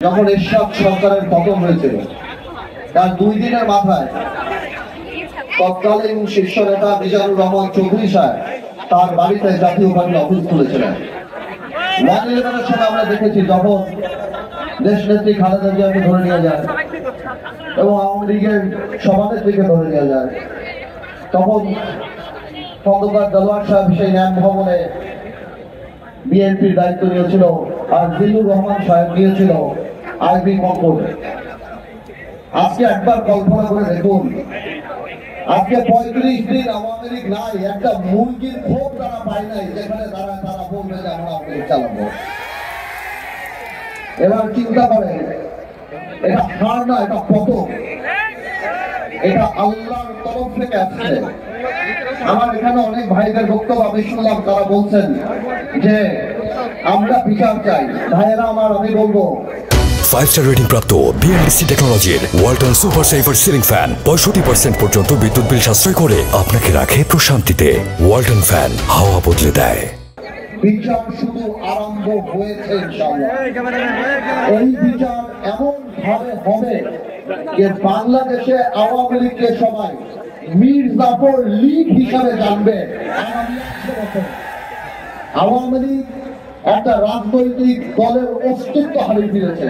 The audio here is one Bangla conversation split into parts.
যখন এরশাদ সরকারের পতন হয়েছিল তার 2 দিনের মাথায় তৎকালীন শীর্ষ নেতা মিজানুর রহমান চৌধুরী সাহেব তার বাড়িতে জাতীয় পার্টি অফিস খুলেছিলেন। 1/11-এর সময় আমরা দেখেছি যখন দেশ নেত্রী খালেদা জিয়াকে ধরে নিয়ে যায় এবং আওয়ামী লীগের সভানেত্রীকে ধরে নিয়ে যায়, তখন খন্দকার দেলোয়ার সাহেব সেই ন্যাম ভবনে বিএনপির দায়িত্ব নিয়েছিল আর জিল্লুর রহমান সাহেব নিয়েছিল আইবি কঙ্কর। আজকে একবার কল্পনা করে দেখুন, আজকে 35 দিন আওয়ামী লীগ নাই, একটা মুরগির খোপ তারা পায় নাই যেখানে তারা বলবে যে আমরা আওয়ামী লীগ চালাবো। এবার চিন্তা করে, এটা হার না, এটা পতন, এটা আল্লাহর তরফ থেকে আসছে। আমার এখানে অনেক ভাইদের বক্তব্য আমি শুনলাম, তারা বলছেন যে আমরা বিচার চাই। ভাইয়েরা আমার, আমি বলবো 5-star রেটিং প্রাপ্ত বিএলডিসি টেকনোলজির Walton super saver ceiling fan 65% পর্যন্ত বিদ্যুৎ বিল সাশ্রয় করে আপনাকে রাখে প্রশান্তিতে। ওয়ালটন ফ্যান হাওয়া বদলে দেয়। বিচার শুধু আরম্ভ হয়েছে ইনশাআল্লাহ। এই বিচার এমন ভাবে হবে যে বাংলাদেশে আওয়ামী লীগকে সবাই মীর জাফর লীগ হিসাবে জানবে। আওয়ামী লীগ একটা রাজনৈতিক দলের অস্তিত্ব হারিয়ে ফেলেছে।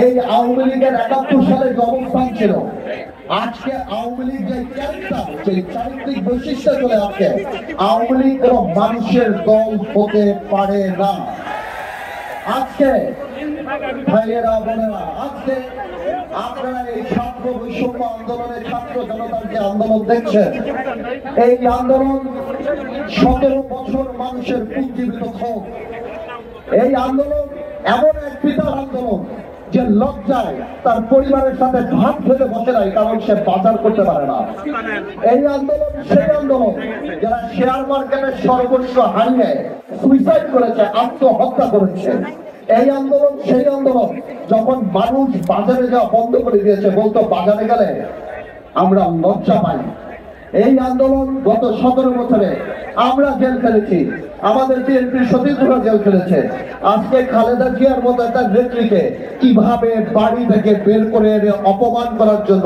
এই আওয়ামী লীগের 71 সালে যে অবস্থান ছিল, আজকে আওয়ামী লীগ যে ক্যারেক্টার, সেই চারিত্রিক বৈশিষ্ট্য চলে আসছে, আওয়ামী লীগ কোনো মানুষের দল হতে পারে না। আজকে ভাইয়েরা বোনেরা, আজকে আপনারা এই ছাত্র বৈষম্য আন্দোলনের ছাত্র জনতার যে আন্দোলন দেখছেন, এই আন্দোলন 17 বছর মানুষের পুঞ্জীভূত ক্ষোভ। এই আন্দোলন এমন এক পিতার আন্দোলন যে লজ্জায় তার পরিবারের সাথে ভাত খেতে বসে নাই, কারণ সে বাজার করতে পারে না। এই আন্দোলন সেই আন্দোলন যারা শেয়ার মার্কেটের সর্বস্ব হারিয়ে সুইসাইড করেছে, আত্মহত্যা করেছে। এই আন্দোলন সেই আন্দোলন যখন মানুষ বাজারে যাওয়া বন্ধ করে দিয়েছে, বলতো বাজারে গেলে আমরা লজ্জা পাই। এই আন্দোলন গত 17 বছরে আমরা জেল খেলেছি, আমাদের বিএনপির সতীর্থরা জেল খেলেছে। আজকে খালেদা জিয়ার মতো একটা নেত্রীকে কিভাবে বাড়ি থেকে বের করে এনে অপমান করার জন্য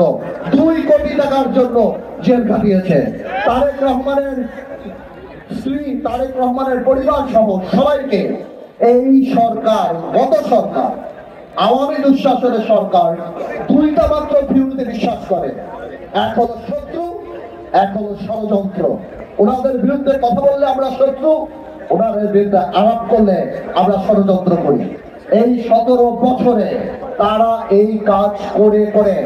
2 কোটি টাকার জন্য জেল কাটিয়েছে। তারেক রহমানের স্ত্রী, তারেক রহমানের পরিবার সহ সবাইকে এই সরকার, গত সরকার, আওয়ামী দুঃশাসনের সরকার 2টা মাত্র ভিউতে বিশ্বাস করে। এক হলো শত্রু, এক হলো ষড়যন্ত্র। ওনাদের বিরুদ্ধে কথা বললে আমরা শত্রু, ওনাদের বিরুদ্ধে আলাপ করলে আমরা ষড়যন্ত্র করি। এই 17 বছরে তারা এই কাজ করে করে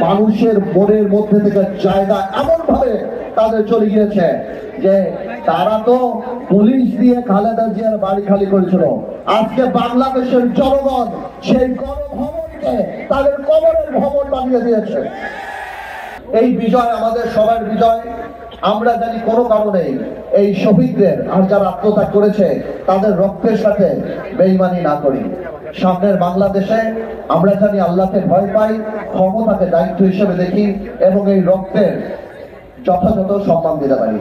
মানুষের মনের মধ্যে থেকে জায়গা এমন ভাবে তাদের চলে গিয়েছে যে তারা তো পুলিশ দিয়ে খালেদা জিয়ার বাড়ি খালি করেছিল। আজকে বাংলাদেশের জনগণ সেই গণভবনকে তাদের কবরের ভবন বানিয়ে দিয়েছে। এই বিজয় আমাদের সবার বিজয়। আমরা জানি কোনো কারণে এই শহীদদের আর যারা আত্মত্যাগ করেছে তাদের রক্তের সাথে বেইমানি না করি। সামনের বাংলাদেশে আমরা জানি আল্লাহকে ভয় পাই, ক্ষমতাকে দায়িত্ব হিসেবে দেখি এবং এই রক্তের যথাযথ সম্মান দিতে পারি।